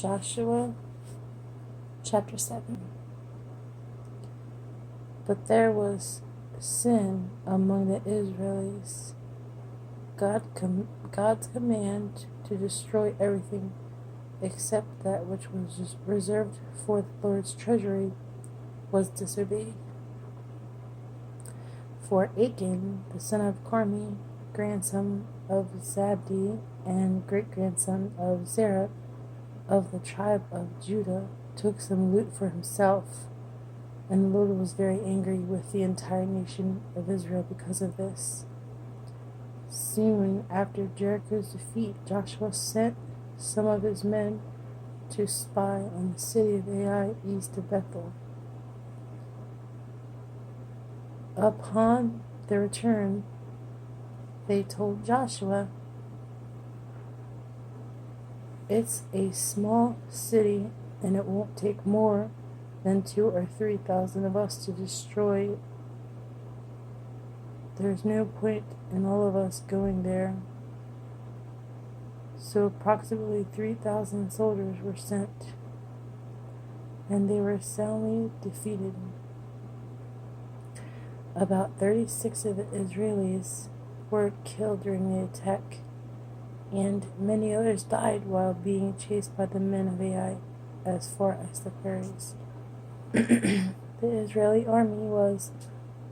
Joshua chapter 7. But there was sin among the Israelites. God's command to destroy everything except that which was reserved for the Lord's treasury was disobeyed. For Achan, the son of Carmi, grandson of Zabdi, and great-grandson of Zerah, of the tribe of Judah, took some loot for himself, and the Lord was very angry with the entire nation of Israel because of this. Soon after Jericho's defeat, Joshua sent some of his men to spy on the city of Ai east of Bethel. Upon their return, they told Joshua, "It's a small city, and it won't take more than 2,000 or 3,000 of us to destroy it. There's no point in all of us going there." So approximately 3,000 soldiers were sent, and they were soundly defeated. About 36 of the Israelis were killed during the attack, and many others died while being chased by the men of Ai as far as the prairies. The Israeli army was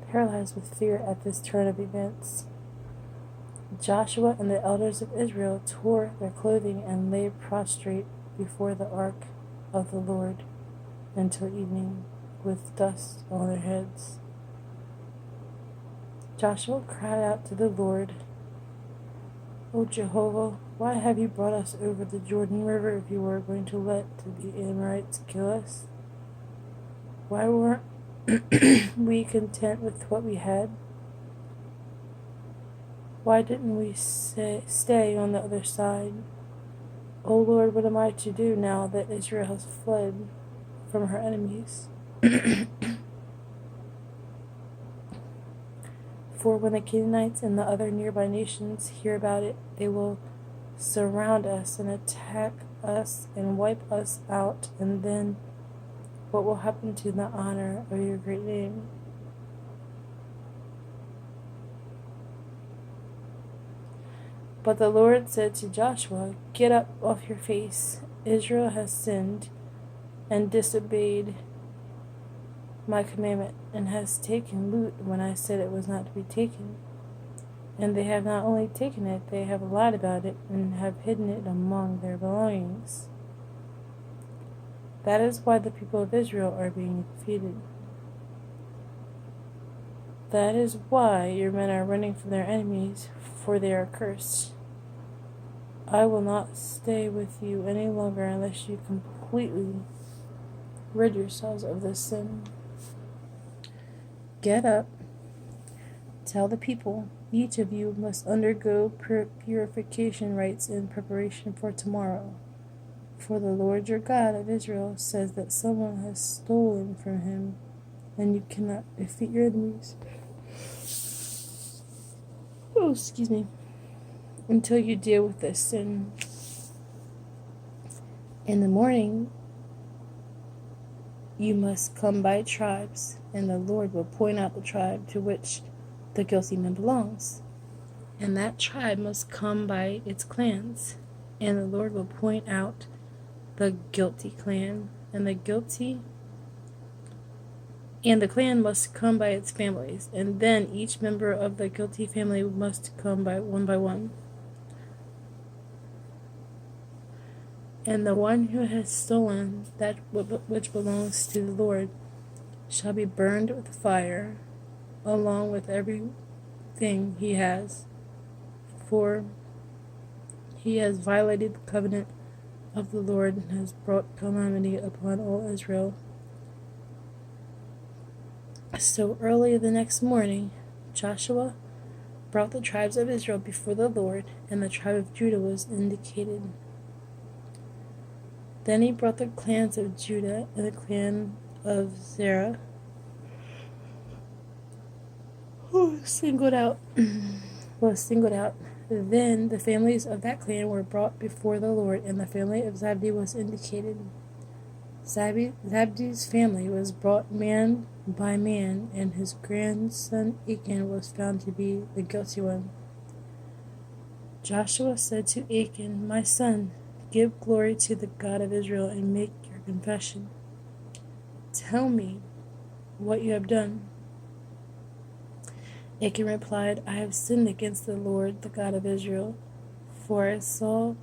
paralyzed with fear at this turn of events. Joshua and the elders of Israel tore their clothing and lay prostrate before the ark of the Lord until evening, with dust on their heads. Joshua cried out to the Lord, "O Jehovah, why have you brought us over the Jordan River if you were going to let the Amorites kill us? Why weren't we content with what we had? Why didn't we stay on the other side? O Lord, what am I to do now that Israel has fled from her enemies?" For when the Canaanites and the other nearby nations hear about it, they will surround us and attack us and wipe us out, and then what will happen to the honor of your great name? But the Lord said to Joshua, "Get up off your face. Israel has sinned and disobeyed my commandment, and has taken loot when I said it was not to be taken. And they have not only taken it, they have lied about it and have hidden it among their belongings. That is why the people of Israel are being defeated. That is why your men are running from their enemies, for they are cursed. I will not stay with you any longer unless you completely rid yourselves of this sin. Get up, tell the people, each of you must undergo purification rites in preparation for tomorrow. For the Lord your God of Israel says that someone has stolen from him, and you cannot defeat your enemies. Until you deal with this sin. In the morning, you must come by tribes, and the Lord will point out the tribe to which the guilty man belongs. And that tribe must come by its clans, and the Lord will point out the guilty clan, and the clan must come by its families, and then each member of the guilty family must come by one. And the one who has stolen that which belongs to the Lord shall be burned with fire, along with everything he has, for he has violated the covenant of the Lord and has brought calamity upon all Israel. So early the next morning, Joshua brought the tribes of Israel before the Lord, and the tribe of Judah was indicated. Then he brought the clans of Judah and the clan of Zerah, was singled out Then the families of that clan were brought before the Lord, and the family of Zabdi was indicated. Zabdi's family was brought man by man, and his grandson Achan was found to be the guilty one. Joshua said to Achan, "My son, give glory to the God of Israel and make your confession. Tell me what you have done." Achan replied, "I have sinned against the Lord, the God of Israel, for I saw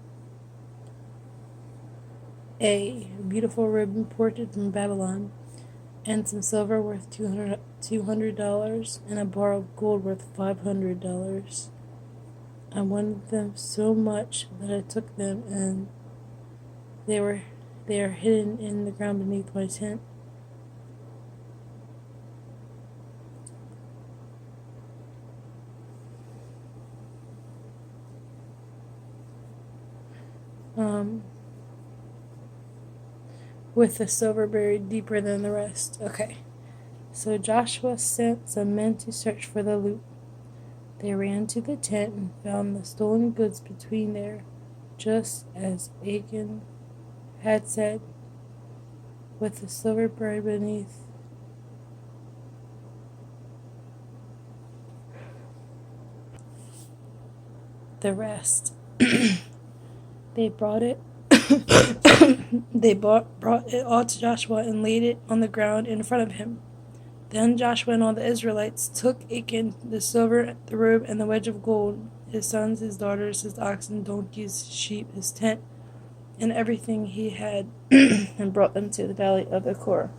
a beautiful robe imported from Babylon, and some silver worth $200, and a bar of gold worth $500. I wanted them so much that I took them, and they are hidden in the ground beneath my tent." With the silver buried deeper than the rest. Okay. So Joshua sent some men to search for the loot. They ran to the tent and found the stolen goods between there, just as Achan had said, with the silver buried beneath. The rest. They brought it brought it all to Joshua and laid it on the ground in front of him. Then Joshua and all the Israelites took Achan, the silver, the robe, and the wedge of gold, his sons, his daughters, his oxen, donkeys, sheep, his tent, and everything he had, and brought them to the valley of Achor.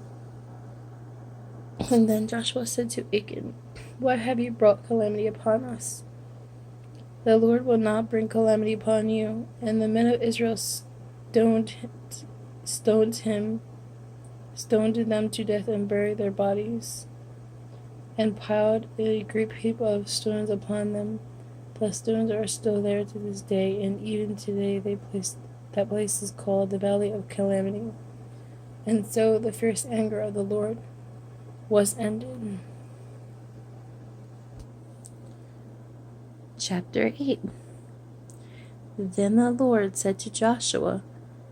And then Joshua said to Achan, "Why have you brought calamity upon us? The Lord will not bring calamity upon you." And the men of Israel stoned them to death and buried their bodies, and piled a great heap of stones upon them. The stones are still there to this day, and even today that place is called the Valley of Calamity. And so the fierce anger of the Lord was ended. Chapter 8. Then the Lord said to Joshua,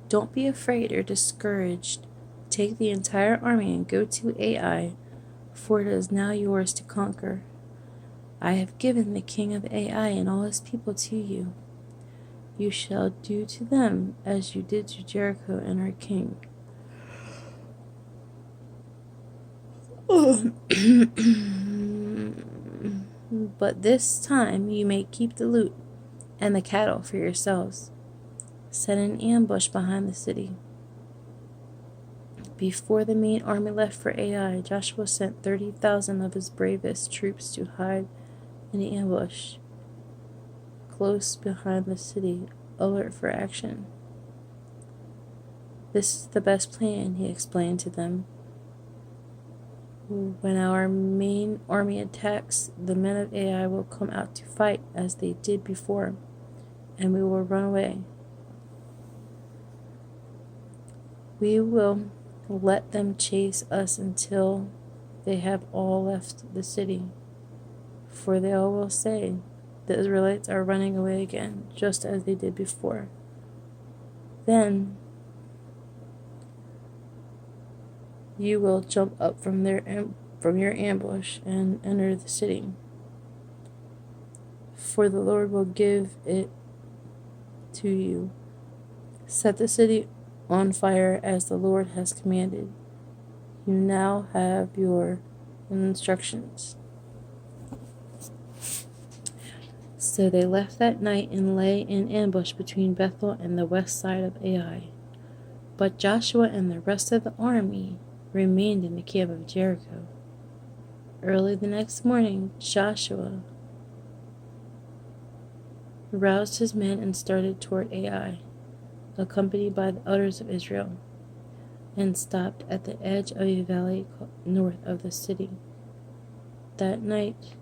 "Don't be afraid or discouraged. Take the entire army and go to Ai, for it is now yours to conquer. I have given the king of Ai and all his people to you. You shall do to them as you did to Jericho and our king." "But this time you may keep the loot and the cattle for yourselves. Set an ambush behind the city." Before the main army left for Ai, Joshua sent 30,000 of his bravest troops to hide in the ambush close behind the city, alert for action. "This is the best plan," he explained to them. "When our main army attacks, the men of Ai will come out to fight as they did before, and we will run away. We will let them chase us until they have all left the city, for they all will say, 'The Israelites are running away again,' just as they did before. Then you will jump up from your ambush and enter the city, for the Lord will give it to you. Set the city on fire as the Lord has commanded. You now have your instructions." So they left that night and lay in ambush between Bethel and the west side of Ai. But Joshua and the rest of the army remained in the camp of Jericho. Early the next morning, Joshua roused his men and started toward Ai, accompanied by the elders of Israel, and stopped at the edge of a valley north of the city. That night,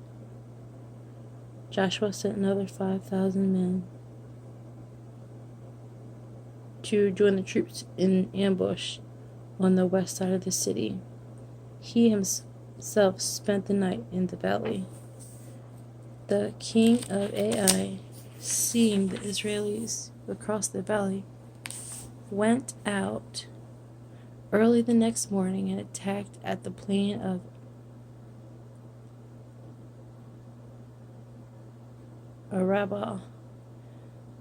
Joshua sent another 5,000 men to join the troops in ambush on the west side of the city. He spent the night in the valley. The king of Ai seeing the Israelis across the valley, went out early the next morning and attacked at the plain of Arabah.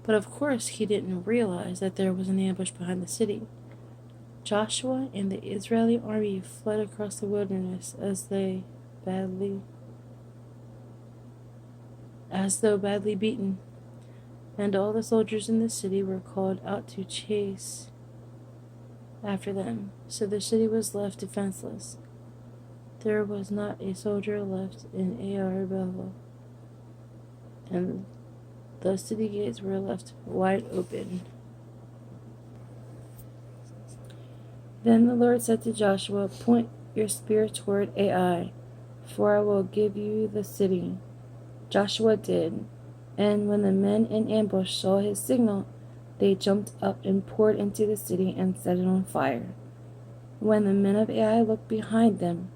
But of course he didn't realize that there was an ambush behind the city. Joshua and the Israeli army fled across the wilderness as though badly beaten, and all the soldiers in the city were called out to chase after them. So the city was left defenseless. There was not a soldier left in Arabah, and the city gates were left wide open. Then the Lord said to Joshua, "Point your spear toward Ai, for I will give you the city." Joshua did, and when the men in ambush saw his signal, they jumped up and poured into the city and set it on fire. When the men of Ai looked behind them,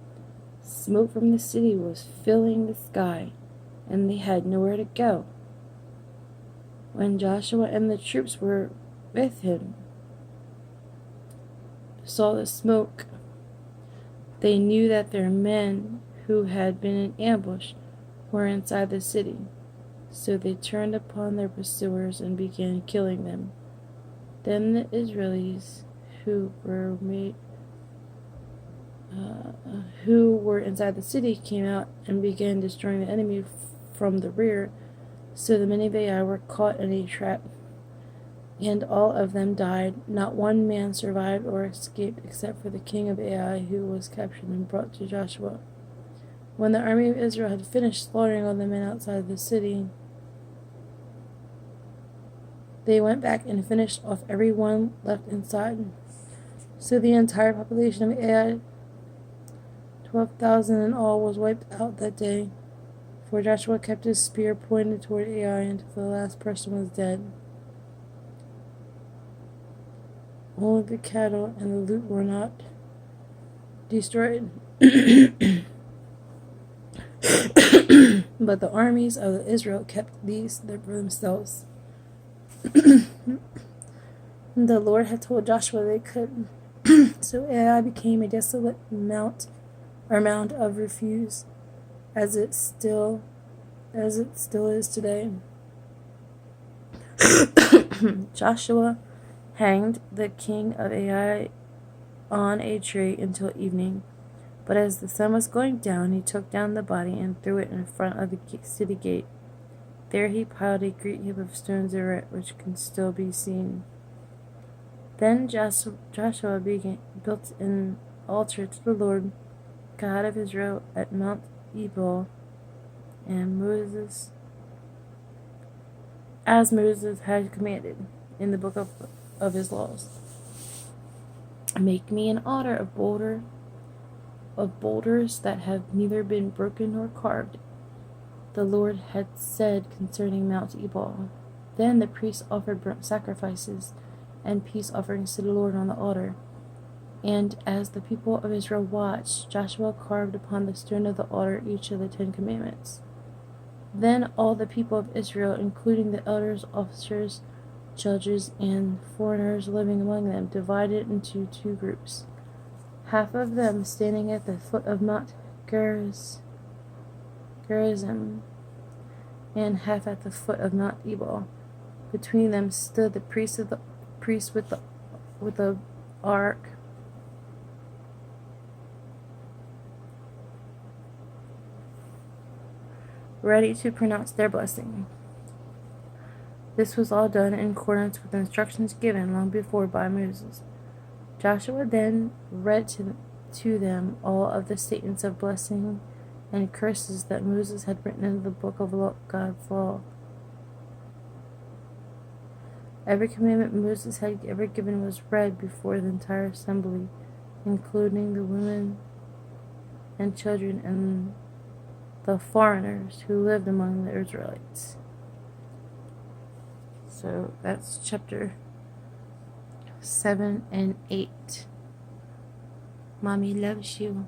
smoke from the city was filling the sky, and they had nowhere to go. When Joshua and the troops were with him saw the smoke, they knew that their men who had been in ambush were inside the city. So they turned upon their pursuers and began killing them. Then the Israelis who were inside the city came out and began destroying the enemy from the rear. So the men of Ai were caught in a trap, and all of them died. Not one man survived or escaped except for the king of Ai, who was captured and brought to Joshua. When the army of Israel had finished slaughtering all the men outside the city, they went back and finished off everyone left inside. So the entire population of Ai, 12,000 in all, was wiped out that day. For Joshua kept his spear pointed toward Ai until the last person was dead. Only the cattle and the loot were not destroyed. But the armies of Israel kept these for themselves. The Lord had told Joshua they could. So Ai became a desolate mound of refuse, as it still is today. Joshua hanged the king of Ai on a tree until evening. But as the sun was going down, he took down the body and threw it in front of the city gate. There he piled a great heap of stones over it, which can still be seen. Then Joshua built an altar to the Lord, God of Israel, at Mount Ebal, and as Moses had commanded in the book of his laws. Make me an altar of boulders that have neither been broken nor carved, the Lord had said concerning Mount Ebal. Then the priests offered burnt sacrifices and peace offerings to the Lord on the altar. And as the people of Israel watched, Joshua carved upon the stone of the altar each of the 10 commandments. Then all the people of Israel, including the elders, officers, judges, and foreigners living among them, divided into 2 groups. Half of them standing at the foot of Mount Gerizim, and half at the foot of Mount Ebal. Between them stood the priest with the ark, ready to pronounce their blessing. This was all done in accordance with the instructions given long before by Moses. Joshua then read to them all of the statements of blessing and curses that Moses had written in the book of God's law. Every commandment Moses had ever given was read before the entire assembly, including the women and children and the foreigners who lived among the Israelites. So that's chapter 7 and 8. Mommy loves you.